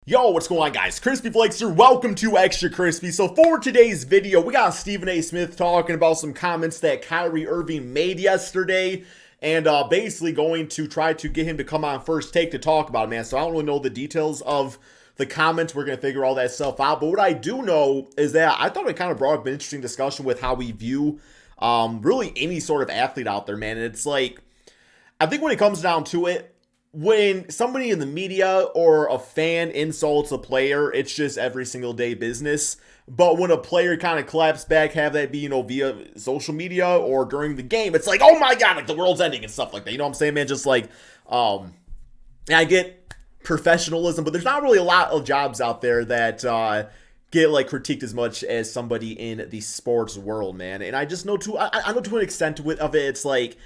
Yo, what's going on, guys? Crispy Flakes here. Welcome to Extra Crispy. So for today's video, we got Stephen A. Smith talking about some comments that Kyrie Irving made yesterday, and basically going to try to get him to come on First Take to talk about it, man. So I don't really know the details of the comments. We're going to figure all that stuff out. But what I do know is that I thought it kind of brought up an interesting discussion with how we view really any sort of athlete out there, man. And it's like, I think when it comes down to it, when somebody in the media or a fan insults a player, it's just every single day business. But when a player kind of claps back, have that be, via social media or during the game, it's like, oh my God, like the world's ending and stuff like that. You know what I'm saying, man? Just like, I get professionalism, but there's not really a lot of jobs out there that get like critiqued as much as somebody in the sports world, man. And I just know I know to an extent of it, it's like,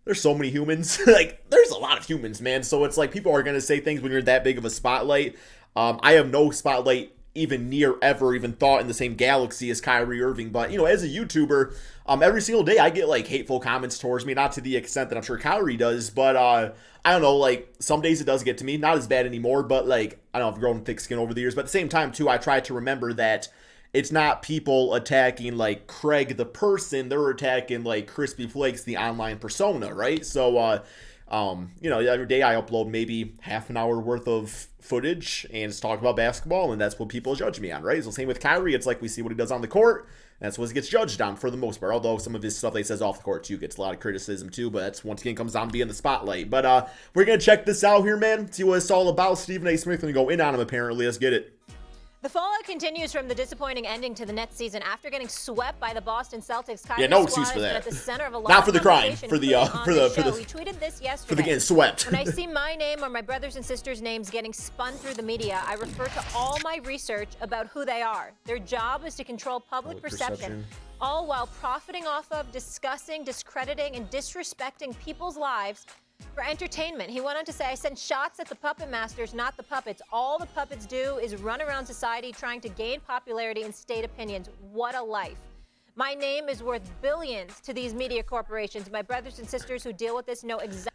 there's so many humans. Like, there's a lot of humans, man. So it's like people are going to say things when you're that big of a spotlight. I have no spotlight even near ever even thought in the same galaxy as Kyrie Irving. But, as a YouTuber, every single day I get like hateful comments towards me. Not to the extent that I'm sure Kyrie does. But I don't know, like some days it does get to me. Not as bad anymore. But like, I don't know, I've grown thick skin over the years. But at the same time, too, I try to remember that it's not people attacking like Craig the person, they're attacking like Crispy Flakes, the online persona, right? So, every day I upload maybe half an hour worth of footage and just talk about basketball, and that's what people judge me on, right? So same with Kyrie, it's like we see what he does on the court, that's what he gets judged on for the most part, although some of his stuff that he says off the court too gets a lot of criticism too, but that's once again comes down to being the spotlight. But we're going to check this out here, man, see what it's all about. Stephen A. Smith going to go in on him apparently. Let's get it. The fallout continues from the disappointing ending to the Nets season after getting swept by the Boston Celtics. Kyrie Yeah, no excuse for that. At the center of a lot Not for of the crime, conversation for the He tweeted this yesterday. for the getting swept. When I see my name or my brothers and sisters' names getting spun through the media, I refer to all my research about who they are. Their job is to control public perception, all while profiting off of discussing, discrediting, and disrespecting people's lives for entertainment. He went on to say, I sent shots at the puppet masters, not the puppets. All the puppets do is run around society trying to gain popularity and state opinions. What a life. My name is worth billions to these media corporations. My brothers and sisters who deal with this know exactly.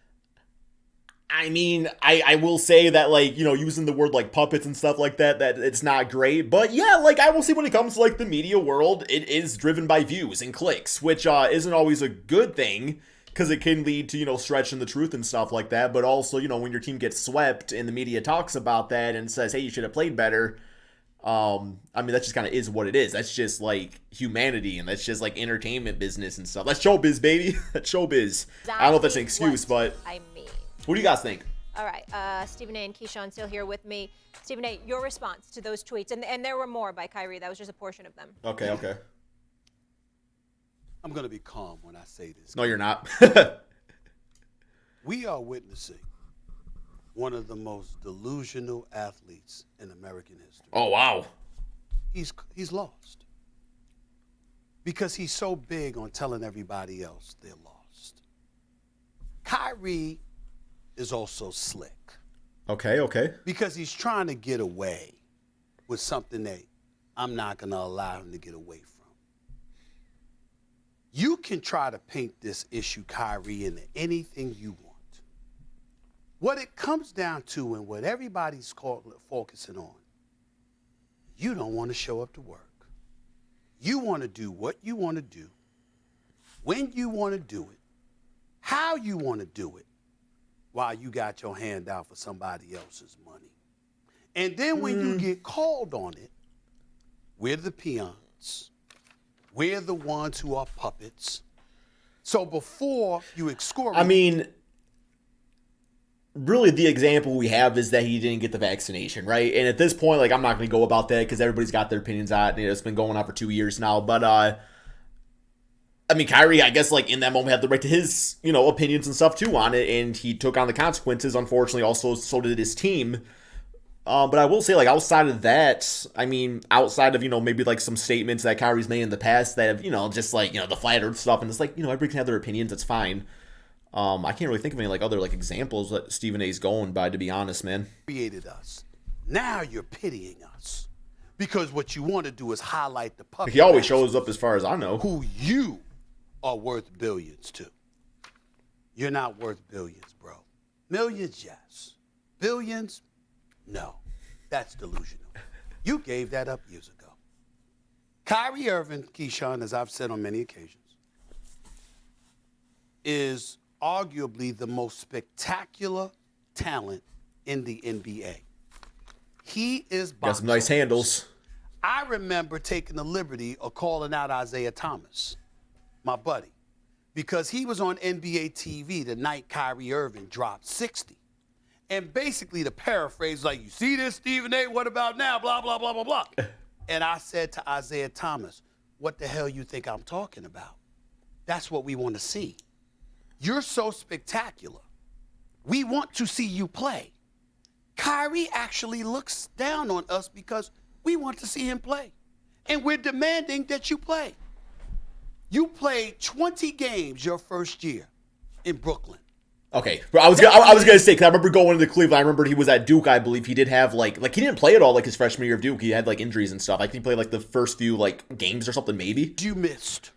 I mean, I will say that, like, using the word like puppets and stuff like that it's not great. But yeah, like, I will say when it comes to like the media world, it is driven by views and clicks, which isn't always a good thing, because it can lead to, stretching the truth and stuff like that. But also, when your team gets swept and the media talks about that and says, hey, you should have played better. I mean, that just kind of is what it is. That's just like humanity, and that's just like entertainment business and stuff. That's showbiz, baby. That's showbiz. I don't know if that's an excuse, but what do you guys think? All right. Stephen A. and Keyshawn still here with me. Stephen A., your response to those tweets. And there were more by Kyrie. That was just a portion of them. Okay. I'm going to be calm when I say this. No, you're not. We are witnessing one of the most delusional athletes in American history. Oh, wow. He's lost. Because he's so big on telling everybody else they're lost. Kyrie is also slick. Okay. Because he's trying to get away with something that I'm not going to allow him to get away from. You can try to paint this issue, Kyrie, into anything you want. What it comes down to and what everybody's focusing on, you don't want to show up to work. You want to do what you want to do, when you want to do it, how you want to do it, while you got your hand out for somebody else's money. And then when you get called on it, we're the peons. We're the ones who are puppets. So before you excoriate... I mean, really the example we have is that he didn't get the vaccination, right? And at this point, like, I'm not going to go about that because everybody's got their opinions on it. It's been going on for 2 years now. But, I mean, Kyrie, I guess, like, in that moment had the right to his, opinions and stuff, too, on it. And he took on the consequences. Unfortunately, also, so did his team. But I will say, like, outside of that, I mean, outside of, maybe, like, some statements that Kyrie's made in the past that have, just, like, the flat earth stuff, and it's like, everybody can have their opinions, it's fine. I can't really think of any, like, other, like, examples that Stephen A's going by, to be honest, man. Created us. Now you're pitying us. Because what you want to do is highlight the puppet. He always shows up as far as I know. Who you are worth billions to. You're not worth billions, bro. Millions, yes. Billions, no. That's delusional. You gave that up years ago. Kyrie Irving, Keyshawn, as I've said on many occasions, is arguably the most spectacular talent in the NBA. He is got some nice handles. I remember taking the liberty of calling out Isaiah Thomas, my buddy, because he was on NBA TV the night Kyrie Irving dropped 60. And basically the paraphrase like, you see this, Stephen A., what about now, blah, blah, blah, blah, blah. And I said to Isaiah Thomas, what the hell you think I'm talking about? That's what we want to see. You're so spectacular. We want to see you play. Kyrie actually looks down on us because we want to see him play. And we're demanding that you play. You played 20 games your first year in Brooklyn. Okay, I was gonna say, because I remember going to Cleveland. I remember he was at Duke. I believe he did have like he didn't play at all like his freshman year of Duke. He had like injuries and stuff. I think he played like the first few like games or something maybe. You missed,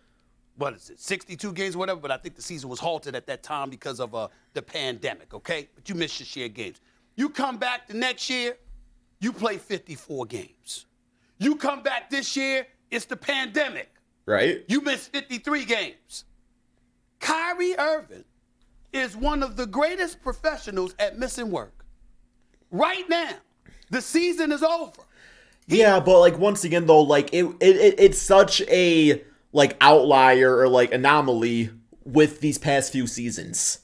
what is it, 62 games or whatever, but I think the season was halted at that time because of the pandemic, okay? But you missed your share of games. You come back the next year, you play 54 games. You come back this year, it's the pandemic. Right. You missed 53 games. Kyrie Irving is one of the greatest professionals at missing work. Right now, the season is over. Yeah, but like once again though, like it's such a like outlier or like anomaly with these past few seasons.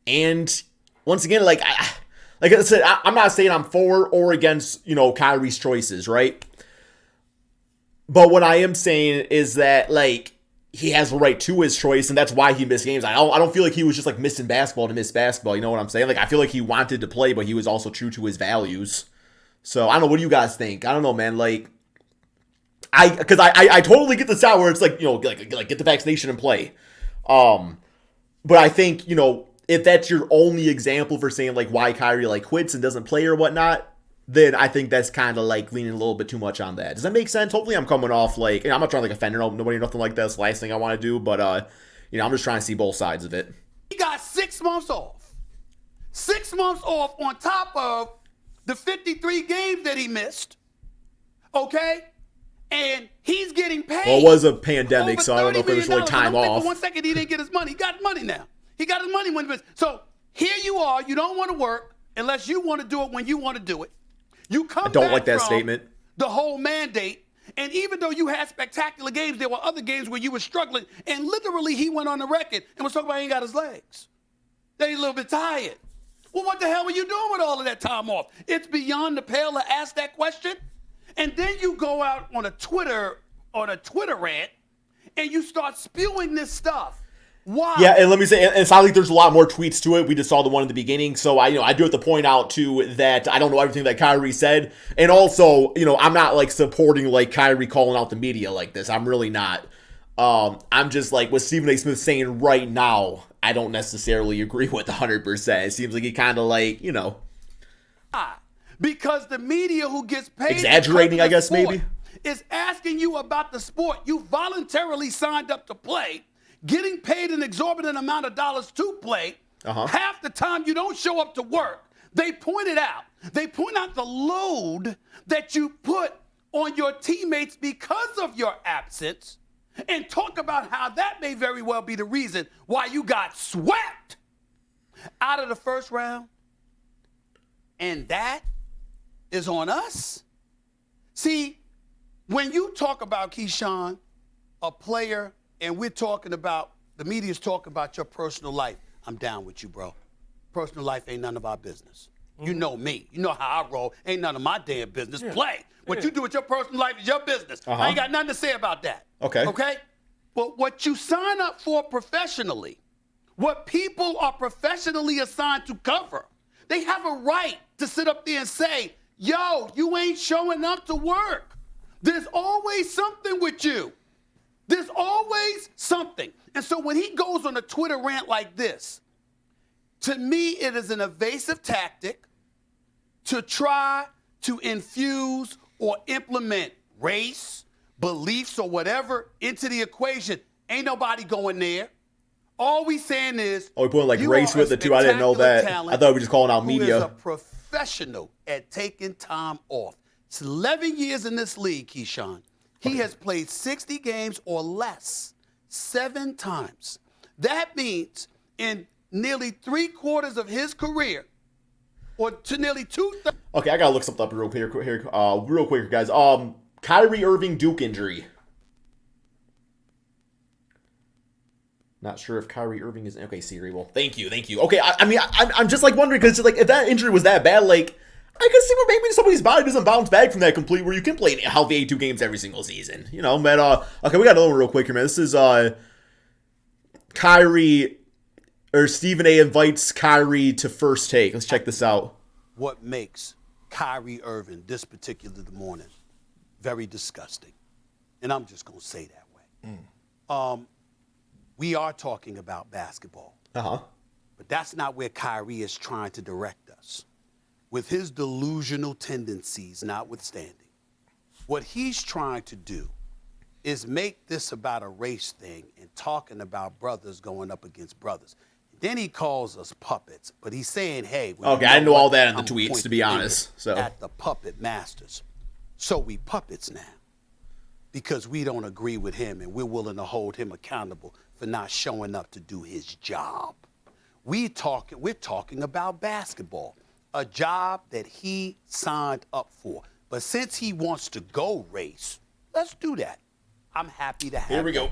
And once again, like I said, I'm not saying I'm for or against, Kyrie's choices, right? But what I am saying is that like he has a right to his choice, and that's why he missed games. I don't feel like he was just like missing basketball to miss basketball. You know what I'm saying? Like I feel like he wanted to play, but he was also true to his values. So I don't know. What do you guys think? I don't know, man. Like because I totally get the side where it's like like get the vaccination and play. But I think if that's your only example for saying like why Kyrie like quits and doesn't play or whatnot, then I think that's kind of like leaning a little bit too much on that. Does that make sense? Hopefully I'm coming off like, I'm not trying to like offend nobody or nothing like that. That's the last thing I want to do, but I'm just trying to see both sides of it. He got 6 months off. 6 months off on top of the 53 games that he missed. Okay? And he's getting paid. Well, it was a pandemic, so I don't know if it was really time off. For 1 second, he didn't get his money. He got money now. He got his money when he missed. So here you are. You don't want to work unless you want to do it when you want to do it. You come I don't back like that from statement. The whole mandate, and even though you had spectacular games, there were other games where you were struggling, and literally he went on the record and was talking about he ain't got his legs. That he's a little bit tired. Well, what the hell were you doing with all of that time off? It's beyond the pale to ask that question. And then you go out on a Twitter rant, and you start spewing this stuff. Why? Yeah, and let me say, and it's not like there's a lot more tweets to it. We just saw the one in the beginning, so I do have to point out too that I don't know everything that Kyrie said, and also I'm not like supporting like Kyrie calling out the media like this. I'm really not. I'm just like what Stephen A. Smith saying right now. I don't necessarily agree with 100%. It seems like he kind of like because the media who gets paid exaggerating, I guess maybe, is asking you about the sport you voluntarily signed up to play. Getting paid an exorbitant amount of dollars to play, half the time you don't show up to work. They point it out. They point out the load that you put on your teammates because of your absence and talk about how that may very well be the reason why you got swept out of the first round. And that is on us. See, when you talk about Keyshawn, a player, and we're talking about, the media's talking about your personal life, I'm down with you, bro. Personal life ain't none of our business. You know me. You know how I roll. Ain't none of my damn business. Yeah. Play. What you do with your personal life is your business. I ain't got nothing to say about that. Okay. Okay? But what you sign up for professionally, what people are professionally assigned to cover, they have a right to sit up there and say, yo, you ain't showing up to work. There's always something with you. There's always something. And so when he goes on a Twitter rant like this, to me, it is an evasive tactic to try to infuse or implement race, beliefs, or whatever into the equation. Ain't nobody going there. All we saying is... Oh, we put like race with it too. I didn't know that. I thought we were just calling out media. Who is a professional at taking time off. It's 11 years in this league, Keyshawn. He has played 60 games or less 7 times. That means in nearly 3/4 of his career, or to nearly 2/3. Okay, I gotta look something up real quick, guys. Kyrie Irving Duke injury. Not sure if Kyrie Irving is okay. Siri, well, thank you. Okay, I'm just like wondering because like if that injury was that bad, like I could see where maybe somebody's body doesn't bounce back from that completely, where you can play healthy 82 games every single season, you know. But okay, we got another one real quick here, man. This is Kyrie or Stephen A invites Kyrie to First Take. Let's check this out. What makes Kyrie Irving this particular morning very disgusting, and I'm just gonna say that way. We are talking about basketball, but that's not where Kyrie is trying to direct us. With his delusional tendencies notwithstanding, what he's trying to do is make this about a race thing and talking about brothers going up against brothers. Then he calls us puppets, but he's saying, hey. Okay, I know all that in the tweets, to be honest. So at the puppet masters. So we puppets now because we don't agree with him and we're willing to hold him accountable for not showing up to do his job. We're talking about basketball, a job that he signed up for. But since he wants to go race, let's do that. I'm happy to have here we go.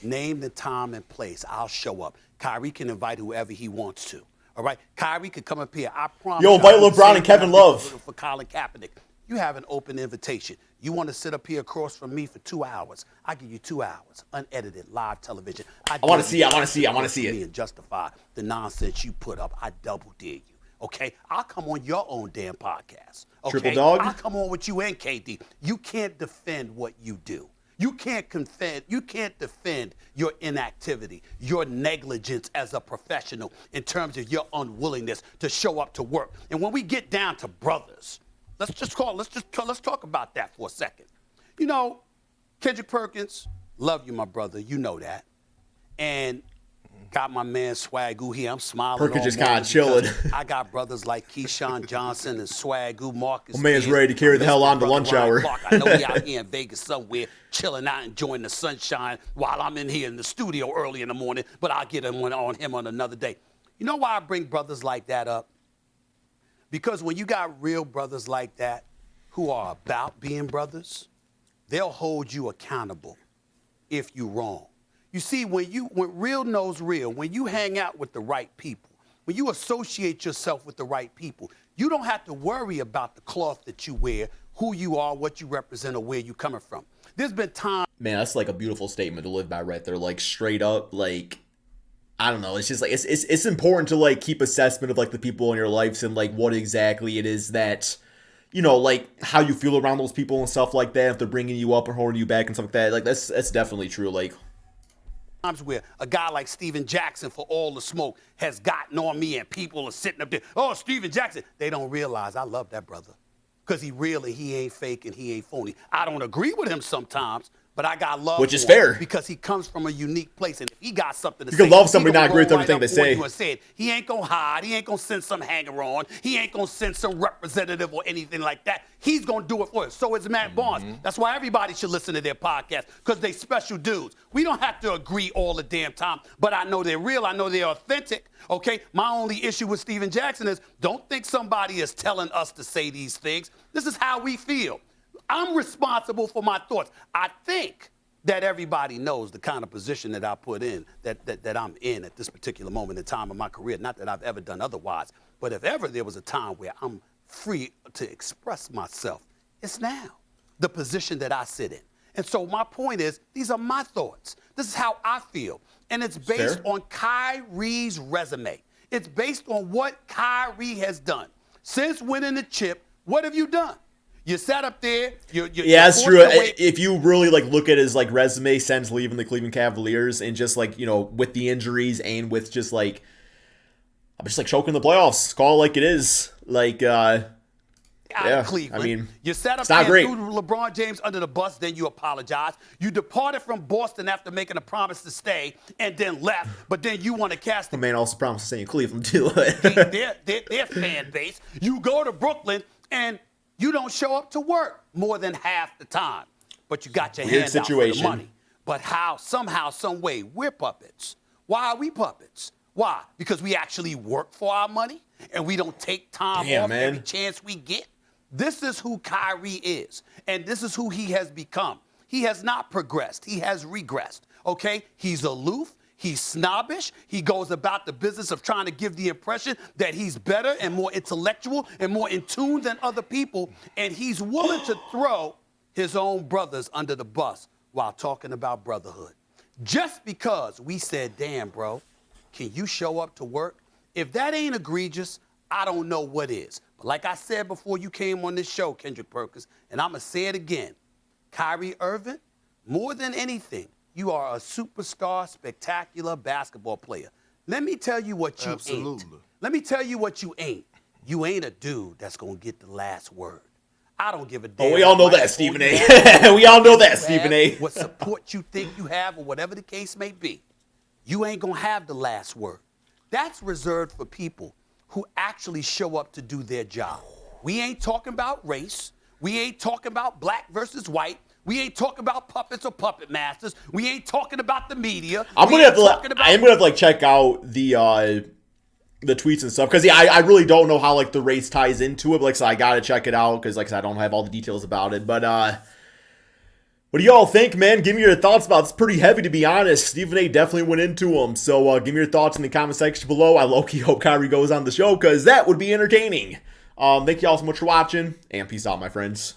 Name the time and place. I'll show up. Kyrie can invite whoever he wants to. All right? Kyrie could come up here. I promise. Yo, invite LeBron and Kevin Love. For Colin Kaepernick. You have an open invitation. You want to sit up here across from me for 2 hours. I give you 2 hours, unedited, live television. I want to see it. And justify the nonsense you put up. I double dare you. Okay? I'll come on your own damn podcast. Okay? Triple dog? I'll come on with you and KD. You can't defend what you do. You can't defend your inactivity, your negligence as a professional in terms of your unwillingness to show up to work. And when we get down to brothers, let's talk about that for a second. You know, Kendrick Perkins, love you, my brother. You know that. And got my man Swagoo here. I'm smiling. Perkins just kind of chilling. I got brothers like Keyshawn Johnson and Swagoo, Marcus. My man's ready to carry the hell on to lunch hour. I know he out here in Vegas somewhere, chilling out, enjoying the sunshine while I'm in here in the studio early in the morning, but I'll get on him on another day. You know why I bring brothers like that up? Because when you got real brothers like that who are about being brothers, they'll hold you accountable if you're wrong. You see, when real knows real, when you hang out with the right people, when you associate yourself with the right people, you don't have to worry about the cloth that you wear, who you are, what you represent, or where you're coming from. There's been times. Man, that's like a beautiful statement to live by right there. Like straight up, like, I don't know. It's just like, it's important to like keep assessment of like the people in your lives and like what exactly it is that, you know, like how you feel around those people and stuff like that. If they're bringing you up or holding you back and stuff like that, like that's definitely true. Like, times where a guy like Steven Jackson, for all the smoke, has gotten on me and people are sitting up there, oh, Steven Jackson. They don't realize I love that brother because he ain't fake and he ain't phony. I don't agree with him sometimes, but I got love which is for him fair because he comes from a unique place. And if he got something to you say, can love somebody, not agree with everything they say. He ain't going to hide. He ain't going to send some hanger-on. He ain't going to send some representative or anything like that. He's going to do it for us. So is Matt Barnes. That's why everybody should listen to their podcast because they special dudes. We don't have to agree all the damn time, but I know they're real. I know they're authentic, okay? My only issue with Steven Jackson is don't think somebody is telling us to say these things. This is how we feel. I'm responsible for my thoughts. I think that everybody knows the kind of position that I put in, that I'm in at this particular moment in time of my career. Not that I've ever done otherwise, but if ever there was a time where I'm free to express myself, it's now, the position that I sit in. And so my point is, these are my thoughts. This is how I feel. And it's based on Kyrie's resume. It's based on what Kyrie has done. Since winning the chip, what have you done? You sat up there. Yeah, that's true. If you really like look at his like resume since leaving the Cleveland Cavaliers and just like, you know, with the injuries and with just like, I'm just like choking the playoffs. Call it like it is. Like, out of Cleveland. I mean, you sat up it's not there great. and threw LeBron James under the bus, then you apologize. You departed from Boston after making a promise to stay and then left, but then you want to cast The man also promised to stay in Cleveland, too. their fan base. You go to Brooklyn and you don't show up to work more than half the time, but you got your hand out for the money. But how, somehow, some way, we're puppets. Why are we puppets? Why? Because we actually work for our money and we don't take time off every chance we get? This is who Kyrie is, and this is who he has become. He has not progressed. He has regressed, okay? He's aloof. He's snobbish. He goes about the business of trying to give the impression that he's better and more intellectual and more in tune than other people, and he's willing to throw his own brothers under the bus while talking about brotherhood. Just because we said, damn, bro, can you show up to work? If that ain't egregious, I don't know what is. But like I said before you came on this show, Kendrick Perkins, and I'm going to say it again, Kyrie Irving, more than anything, you are a superstar, spectacular basketball player. Let me tell you what you ain't. Let me tell you what you ain't. You ain't a dude that's going to get the last word. I don't give a damn. Oh, we all know that, Stephen A. We all know that, Stephen A. What support you think you have or whatever the case may be, you ain't going to have the last word. That's reserved for people who actually show up to do their job. We ain't talking about race. We ain't talking about black versus white. We ain't talking about puppets or puppet masters. We ain't talking about the media. I'm gonna have to like check out the tweets and stuff, because I really don't know how like the race ties into it. But, like, so I gotta check it out, because like I said, I don't have all the details about it. But what do y'all think, man? Give me your thoughts about it. It's pretty heavy, to be honest. Stephen A definitely went into him. So give me your thoughts in the comment section below. I low-key hope Kyrie goes on the show, because that would be entertaining. Thank y'all so much for watching, and peace out, my friends.